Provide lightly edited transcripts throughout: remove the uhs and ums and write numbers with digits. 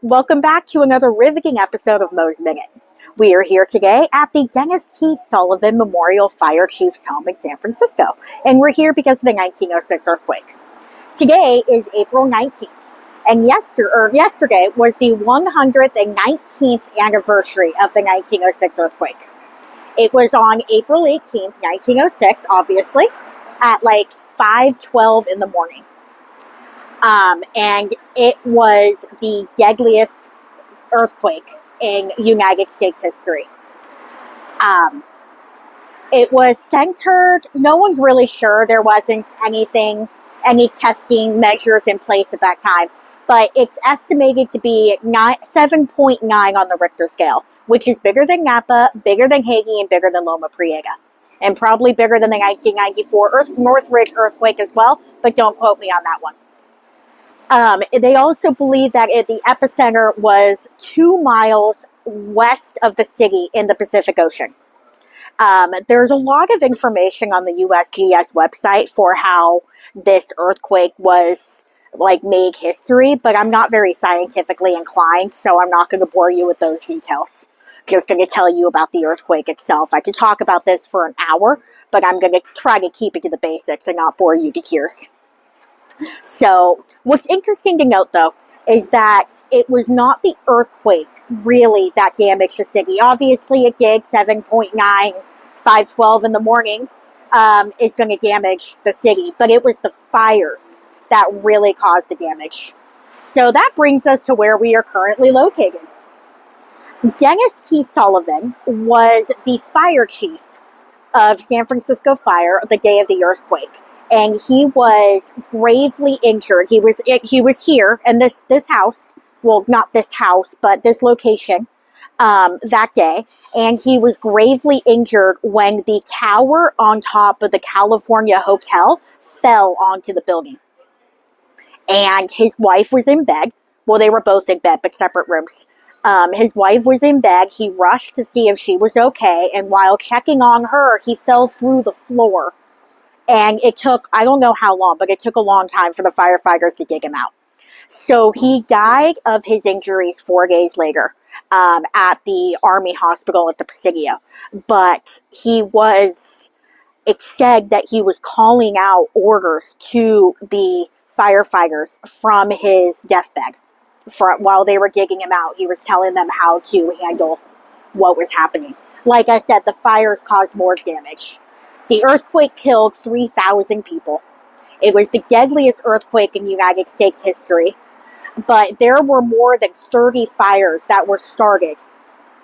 Welcome back to another riveting episode of Mo's Minute. We are here today at the Dennis T. Sullivan Memorial Fire Chief's home in San Francisco, and we're here because of the 1906 earthquake. Today is April 19th, and yesterday was the 119th anniversary of the 1906 earthquake. It was on April 18th, 1906, obviously, at like 5:12 in the morning. And it was the deadliest earthquake in United States history. It was centered, no one's really sure, there wasn't any testing measures in place at that time, but it's estimated to be 7.9 on the Richter scale, which is bigger than Napa, bigger than Haiti, and bigger than Loma Prieta. And probably bigger than the 1994 Northridge earthquake as well, but don't quote me on that one. They also believe that the epicenter was 2 miles west of the city in the Pacific Ocean. There's a lot of information on the USGS website for how this earthquake was made history, but I'm not very scientifically inclined, so I'm not going to bore you with those details. Just going to tell you about the earthquake itself. I could talk about this for an hour, but I'm going to try to keep it to the basics and not bore you to tears. So, what's interesting to note, though, is that it was not the earthquake, really, that damaged the city. Obviously, it did. 7.9, 5:12 in the morning is going to damage the city. But it was the fires that really caused the damage. So, that brings us to where we are currently located. Dennis T. Sullivan was the fire chief of San Francisco Fire the day of the earthquake. And he was gravely injured. He was here in this house. Well, not this house, but this location that day. And he was gravely injured when the tower on top of the California Hotel fell onto the building. And his wife was in bed. Well, they were both in bed, but separate rooms. His wife was in bed. He rushed to see if she was okay. And while checking on her, he fell through the floor. And it took, I don't know how long, but it took a long time for the firefighters to dig him out. So he died of his injuries 4 days later at the Army Hospital at the Presidio. But it said that he was calling out orders to the firefighters from his deathbed. While they were digging him out, he was telling them how to handle what was happening. Like I said, the fires caused more damage. The earthquake killed 3,000 people. It was the deadliest earthquake in United States history, but there were more than 30 fires that were started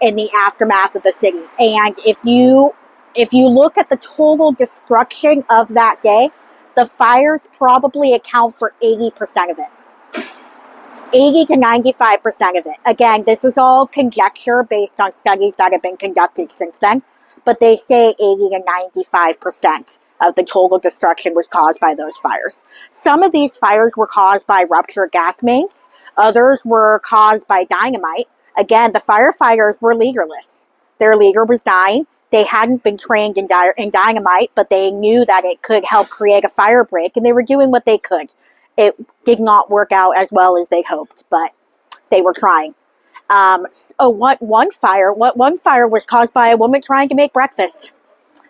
in the aftermath of the city. And if you look at the total destruction of that day, the fires probably account for 80% of it. 80 to 95% of it. Again, this is all conjecture based on studies that have been conducted since then. But they say 80 to 95% of the total destruction was caused by those fires. Some of these fires were caused by ruptured gas mains. Others were caused by dynamite. Again, the firefighters were leaderless. Their leader was dying. They hadn't been trained in dynamite, but they knew that it could help create a fire break, and they were doing what they could. It did not work out as well as they hoped, but they were trying. One fire was caused by a woman trying to make breakfast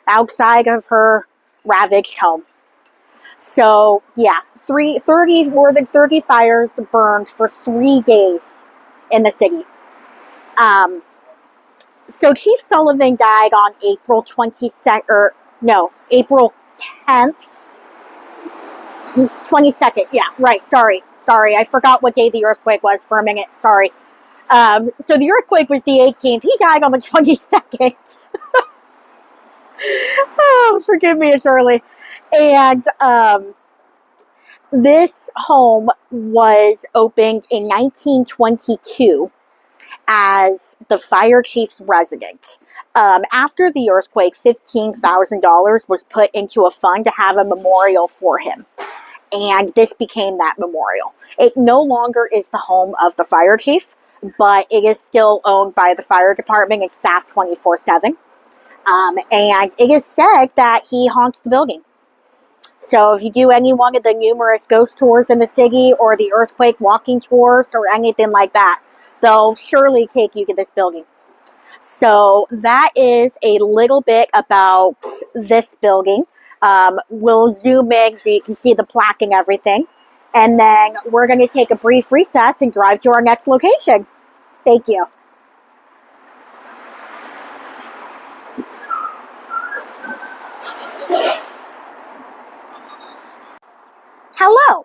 outside of her ravaged home. So, yeah, more than 30 fires burned for 3 days in the city. So Chief Sullivan died on April 10th. 22nd, yeah, right, sorry, I forgot what day the earthquake was for a minute, sorry. So the earthquake was the 18th. He died on the 22nd. Oh, forgive me, it's early. And this home was opened in 1922 as the fire chief's residence. After the earthquake, $15,000 was put into a fund to have a memorial for him. And this became that memorial. It no longer is the home of the fire chief, but it is still owned by the fire department and staffed 24/7. And it is said that he haunts the building. So if you do any one of the numerous ghost tours in the city or the earthquake walking tours or anything like that, they'll surely take you to this building. So that is a little bit about this building. We'll zoom in so you can see the plaque and everything. And then we're going to take a brief recess and drive to our next location. Thank you. Hello.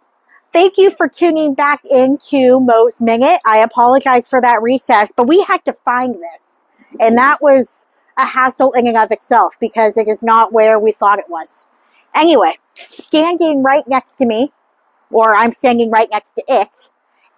Thank you for tuning back into Mo's Minute. I apologize for that recess, but we had to find this. And that was a hassle in and of itself because it is not where we thought it was. Anyway, standing right next to me, or I'm standing right next to it,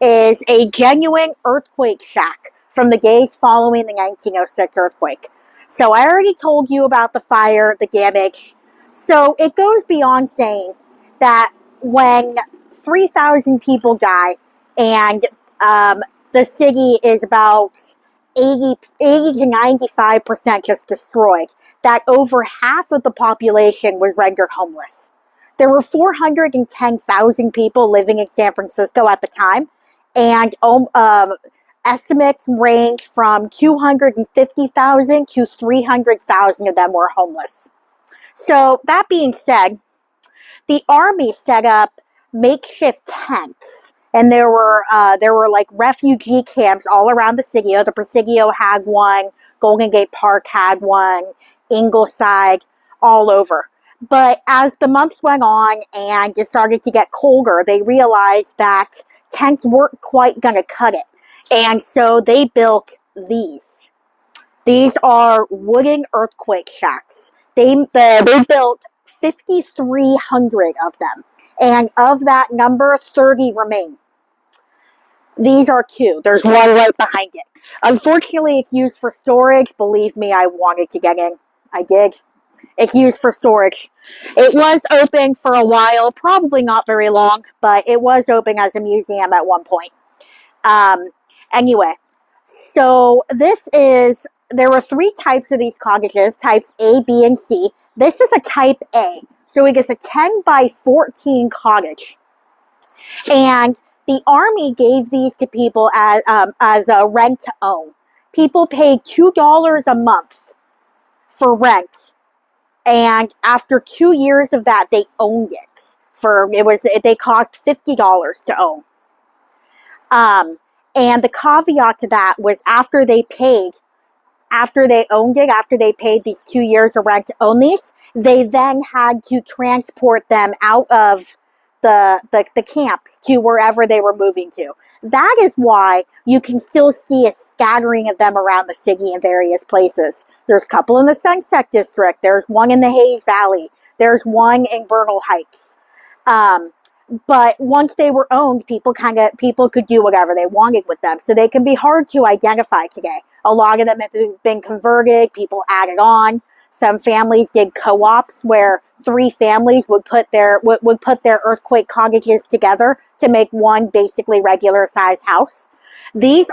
is a genuine earthquake shack from the days following the 1906 earthquake. So I already told you about the fire, the damage. So it goes beyond saying that when 3,000 people die and the city is about 80 to 95% just destroyed, that over half of the population was rendered homeless. There were 410,000 people living in San Francisco at the time, and estimates range from 250,000 to 300,000 of them were homeless. So that being said, the Army set up makeshift tents, and there were like refugee camps all around the city. The Presidio had one, Golden Gate Park had one, Ingleside, all over. But as the months went on and it started to get colder, they realized that tents weren't quite going to cut it. And so they built these. These are wooden earthquake shacks. They built 5,300 of them. And of that number, 30 remain. These are two. There's one right behind it. Unfortunately, it's used for storage. Believe me, I wanted to get in. I did. It's used for storage. It was open for a while, probably not very long, but it was open as a museum at one point. Anyway, so there were three types of these cottages, types A, B, and C. This is a type A. So it is a 10 by 14 cottage. And the Army gave these to people as a rent to own. People paid $2 a month for rent. And after 2 years of that, they owned it. They cost $50 to own. And the caveat to that was after they owned it, after they paid these 2 years of rent to own these, they then had to transport them out of the camps to wherever they were moving to. That is why you can still see a scattering of them around the city in various places. There's a couple in the Sunset District. There's one in the Hayes Valley. There's one in Bernal Heights. But once they were owned, people could do whatever they wanted with them. So they can be hard to identify today. A lot of them have been converted. People added on. Some families did co-ops where 3 families would put their earthquake cottages together to make one basically regular size house. These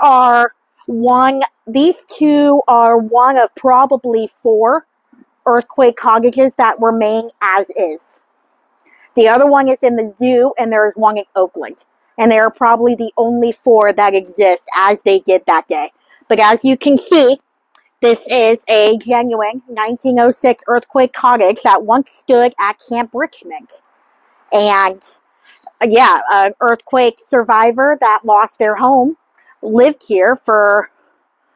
two are one of probably 4 earthquake cottages that remain as is. The other one is in the zoo, and there is one in Oakland. And they are probably the only 4 that exist as they did that day. But as you can see, this is a genuine 1906 earthquake cottage that once stood at Camp Richmond. And yeah, an earthquake survivor that lost their home lived here for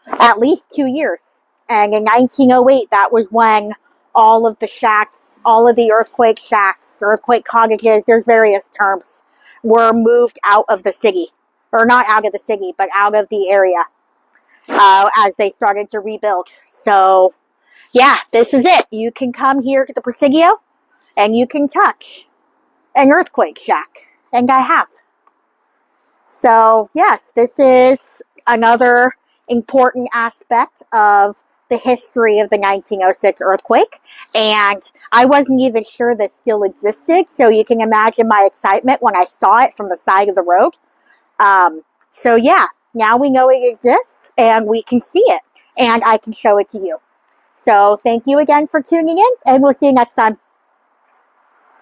at least 2 years. And in 1908, that was when all of the shacks, all of the earthquake shacks, earthquake cottages, there's various terms, were moved out of the city. Or not out of the city, but out of the area. As they started to rebuild. So, yeah, this is it. You can come here to the Presidio, and you can touch an earthquake shack. And I have. So, yes, this is another important aspect of the history of the 1906 earthquake. And I wasn't even sure this still existed, so you can imagine my excitement when I saw it from the side of the road. So, yeah. Now we know it exists, and we can see it, and I can show it to you. So thank you again for tuning in, and we'll see you next time.